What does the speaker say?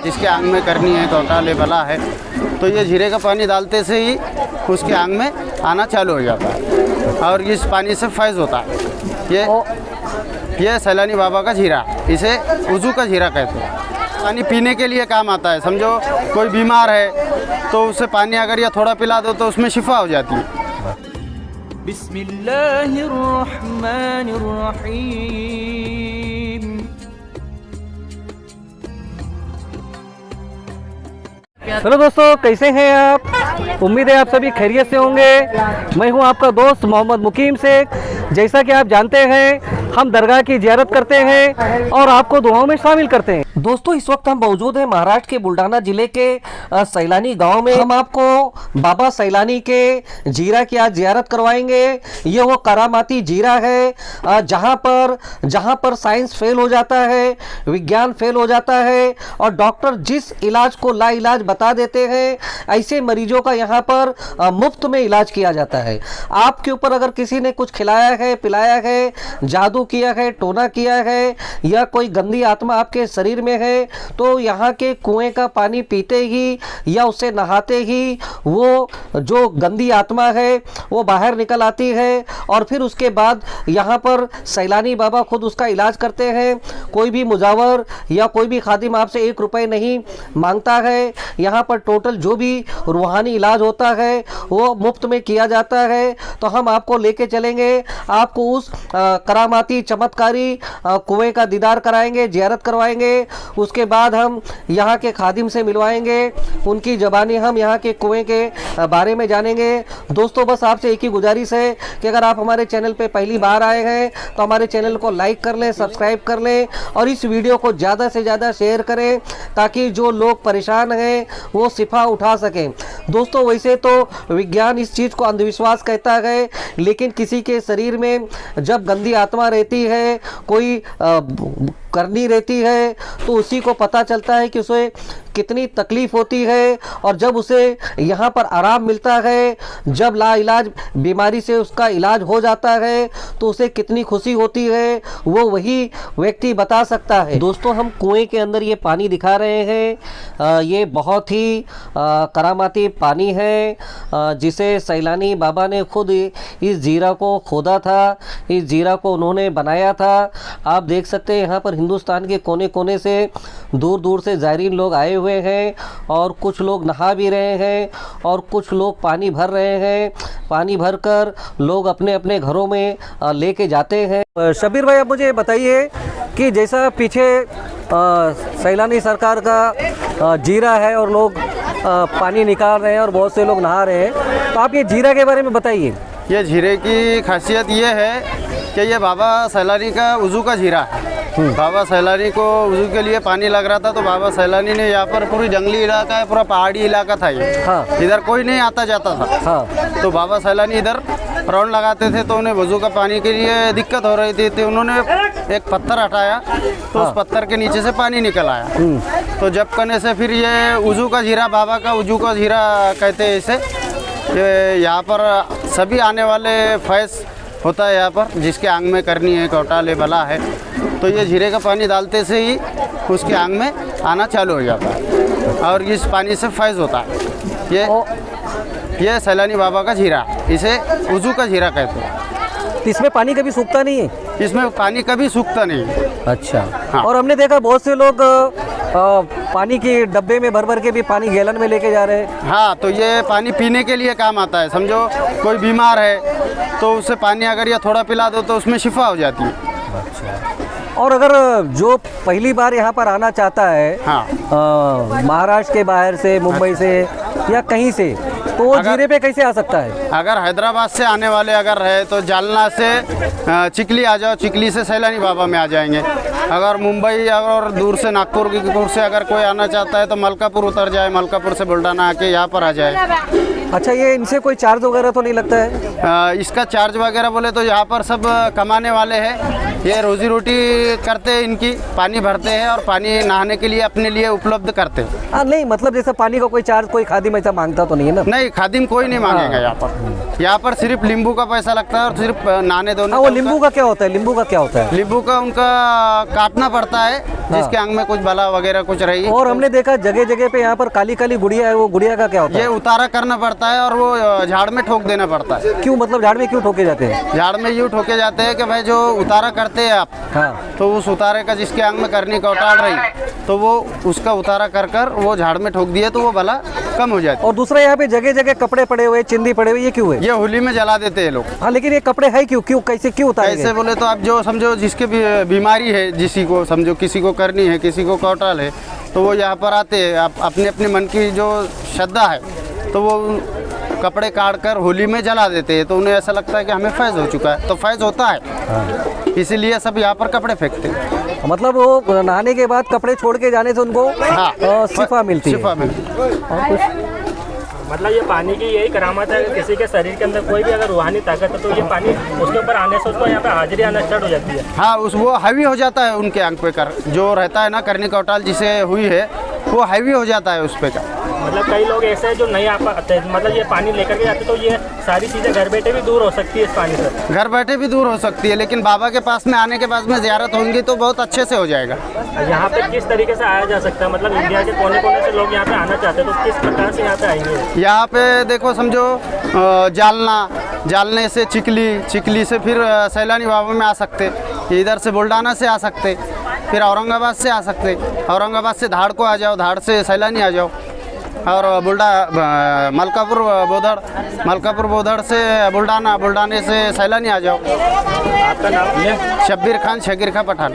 जिसके आंग में करनी है घोटाले बला है, तो ये जीरे का पानी डालते से ही उसके आंग में आना चालू हो जाता है और इस पानी से फैज़ होता है। ये सैलानी बाबा का जीरा, इसे वुज़ू का जीरा कहते हैं। पानी पीने के लिए काम आता है। समझो कोई बीमार है तो उसे पानी अगर या थोड़ा पिला दो तो उसमें शिफा हो जाती है। बिस्मिल्लाहिर्रहमानिर्रहीम। हेलो दोस्तों, कैसे हैं आप? उम्मीद है आप सभी खैरियत से होंगे। मैं हूं आपका दोस्त मोहम्मद मुकीम शेख। जैसा कि आप जानते हैं, हम दरगाह की ज़ियारत करते हैं और आपको दुआओं में शामिल करते हैं। दोस्तों, इस वक्त हम मौजूद हैं महाराष्ट्र के बुल्ढाना जिले के सैलानी गांव में। हम आपको बाबा सैलानी के जीरा की आज ज़ियारत करवाएंगे। ये वो करामाती जीरा है जहां पर साइंस फेल हो जाता है, विज्ञान फेल हो जाता है और डॉक्टर जिस इलाज को लाइलाज बता देते हैं, ऐसे मरीजों का यहाँ पर मुफ्त में इलाज किया जाता है। आपके ऊपर अगर किसी ने कुछ खिलाया है, पिलाया है, जादू किया है, टोना किया है या कोई गंदी आत्मा आपके शरीर में है, तो यहाँ के कुएं का पानी पीते ही या उससे नहाते ही वो जो गंदी आत्मा है वो बाहर निकल आती है और फिर उसके बाद यहाँ पर सैलानी बाबा खुद उसका इलाज करते हैं। कोई भी मुजावर या कोई भी खादिम आपसे 1 रुपये नहीं मांगता है। यहाँ पर टोटल जो भी रूहानी इलाज होता है वो मुफ्त में किया जाता है। तो हम आपको लेके चलेंगे, आपको उस करामाती चमत्कारी कुएं का दीदार कराएंगे, ज़ियारत करवाएंगे। उसके बाद हम यहाँ के खादिम से मिलवाएंगे, उनकी ज़बानी हम यहाँ के कुएं के बारे में जानेंगे। दोस्तों, बस आपसे एक ही गुजारिश है कि अगर आप हमारे चैनल पे पहली बार आए हैं तो हमारे चैनल को लाइक कर लें, सब्सक्राइब कर लें और इस वीडियो को ज़्यादा से ज़्यादा शेयर करें ताकि जो लोग परेशान हैं वो शिफा उठा सकें। दोस्तों, वैसे तो विज्ञान इस चीज़ को अंधविश्वास कहता है, लेकिन किसी के शरीर में जब गंदी आत्मा रहती है, कोई करनी रहती है, तो उसी को पता चलता है कि उसे कितनी तकलीफ होती है और जब उसे यहाँ पर आराम मिलता है, जब लाइलाज बीमारी से उसका इलाज हो जाता है, तो उसे कितनी खुशी होती है वो वही व्यक्ति बता सकता है। दोस्तों, हम कुएं के अंदर ये पानी दिखा रहे हैं। ये बहुत ही करामाती पानी है जिसे सैलानी बाबा ने खुद इस जीरा को खोदा था, इस जीरा को उन्होंने बनाया था। आप देख सकते हैं यहाँ पर हिंदुस्तान के कोने कोने से दूर दूर से ज़ायरीन लोग आए हुए हैं और कुछ लोग नहा भी रहे हैं और कुछ लोग पानी भर रहे हैं। पानी भरकर लोग अपने अपने घरों में लेके जाते हैं। शबीर भाई, आप मुझे बताइए कि जैसा पीछे सैलानी सरकार का जीरा है और लोग पानी निकाल रहे हैं और बहुत से लोग नहा रहे हैं, तो आप ये जीरा के बारे में बताइए। ये जीरे की खासियत ये है कि ये बाबा सैलानी का वुज़ू का जीरा है। बाबा सैलानी को वुज़ू के लिए पानी लग रहा था तो बाबा सैलानी ने यहाँ पर पूरी जंगली इलाका है, पूरा पहाड़ी इलाका था ये। हाँ। इधर कोई नहीं आता जाता था। हाँ। तो बाबा सैलानी इधर राउंड लगाते थे तो उन्हें वुज़ू का पानी के लिए दिक्कत हो रही थी, तो उन्होंने एक पत्थर हटाया तो उस पत्थर के नीचे से पानी निकल आया। तो जब करने से फिर ये वुज़ू का जीरा, बाबा का वुज़ू का जीरा कहते हैं इसे। ये यहाँ पर सभी आने वाले फैज़ होता है यहाँ पर, जिसके आंग में करनी है घोटाले बला है, तो ये जीरे का पानी डालते से ही उसके आंग में आना चालू हो जाता है और इस पानी से फैज़ होता है। ये सैलानी बाबा का जीरा, इसे वुज़ू का जीरा कहते हैं। इसमें पानी कभी सूखता नहीं है? इसमें पानी कभी सूखता नहीं है। अच्छा। हाँ। और हमने देखा बहुत से लोग पानी के डब्बे में भर भर के भी पानी गैलन में लेके जा रहे हैं। हाँ, तो ये पानी पीने के लिए काम आता है। समझो कोई बीमार है तो उसे पानी अगर या थोड़ा पिला दो तो उसमें शिफा हो जाती है। अच्छा। और अगर जो पहली बार यहाँ पर आना चाहता है, हाँ, महाराष्ट्र के बाहर से, मुंबई से या कहीं से, तो वो जीरे पे कैसे आ सकता है? अगर हैदराबाद से आने वाले अगर है तो जालना से चिखली आ जाओ, चिखली से सैलानी बाबा में आ जाएंगे। अगर मुंबई और दूर से नागपुर से अगर कोई आना चाहता है तो मलकापुर उतर जाए, मलकापुर से बुल्ढाना आके यहाँ पर आ जाए। अच्छा, ये इनसे कोई चार्ज वगैरह तो नहीं लगता है? इसका चार्ज वगैरह बोले तो यहाँ पर सब कमाने वाले हैं ये रोजी रोटी करते हैं इनकी, पानी भरते हैं और पानी नहाने के लिए अपने लिए उपलब्ध करते हैं। हाँ नहीं, मतलब जैसे पानी का कोई चार्ज कोई खादिम ऐसा मांगता तो नहीं है ना? नहीं, खादिम कोई नहीं मांगेगा यहाँ पर। यहाँ पर सिर्फ नींबू का पैसा लगता है और सिर्फ नहाने धोने हाँ, वो का नींबू का क्या होता है? नींबू का क्या होता है? नींबू का उनका काटना पड़ता है, जिसके अंग में कुछ बला वगैरह कुछ रही। और हमने देखा जगह जगह पे यहाँ पर काली काली गुड़िया है, वो गुड़िया का क्या होता ये है? उतारा करना पड़ता है और वो झाड़ में ठोक देना पड़ता है। क्यों, मतलब झाड़ में क्यों ठोके जाते हैं? झाड़ में यूँ ठोके जाते हैं कि भाई जो उतारा करते हैं आप, हाँ तो उस उतारे का जिसके अंग में करनी का उतार रही, तो वो उसका उतारा कर कर वो झाड़ में ठोक दिए तो वो भला कम हो जाती है। और दूसरा यहाँ पे जगह जगह कपड़े पड़े हुए, चिंदी पड़े हुए, ये क्यों है? ये होली में जला देते हैं लोग। हाँ लेकिन ये कपड़े है क्यों, क्यों कैसे क्यों उतारे कैसे गए? बोले तो आप जो समझो जिसके भी बीमारी है, जिसी को समझो किसी को करनी है, किसी को कौटाल है, तो वो यहाँ पर आते हैं। आप अपने अपने मन की जो श्रद्धा है तो वो कपड़े काट कर होली में जला देते हैं, तो उन्हें ऐसा लगता है कि हमें फैज़ हो चुका है, तो फैज़ होता है, इसीलिए सब यहाँ पर कपड़े फेंकते हैं। मतलब वो नहाने के बाद कपड़े छोड़ के जाने से उनको शिफा मिलती है। शिफा मिलती है। और कुछ? मतलब ये पानी की यही करामत है कि किसी के शरीर के अंदर कोई भी अगर रूहानी ताकत है तो ये पानी उसके ऊपर आने से उसको यहाँ पे हाजिरी आना स्टार्ट हो जाती है। हाँ, उस वो हैवी हो जाता है उनके अंग पे कर जो रहता है ना, करनी कौटाल जिसे हुई है वो हैवी हो जाता है उस पे का। मतलब कई लोग ऐसे हैं जो नहीं आ पाते, मतलब ये पानी लेकर के जाते तो ये सारी चीज़ें घर बैठे भी दूर हो सकती है इस पानी से। घर बैठे भी दूर हो सकती है, लेकिन बाबा के पास में आने के बाद में ज़ियारत होंगी तो बहुत अच्छे से हो जाएगा। यहाँ पे किस तरीके से आया जा सकता है, मतलब इंडिया के कोने कोने से लोग यहाँ पे आना चाहते हैं तो किस प्रकार से यहाँ पे आएंगे? यहाँ पे देखो समझो जालने से चिकली से फिर सैलानी बाबा में आ सकते, इधर से बुल्ढाना से आ सकते, फिर औरंगाबाद से आ सकते, औरंगाबाद से धाड़ को आ जाओ, धाड़ से सैलानी आ जाओ, और मलकापुर बोधड़ से बुल्ढाना, बुल्ढाने से सैलानी आ जाओ। आपका नाम? शब्बीर खान, शकीर खां पठान।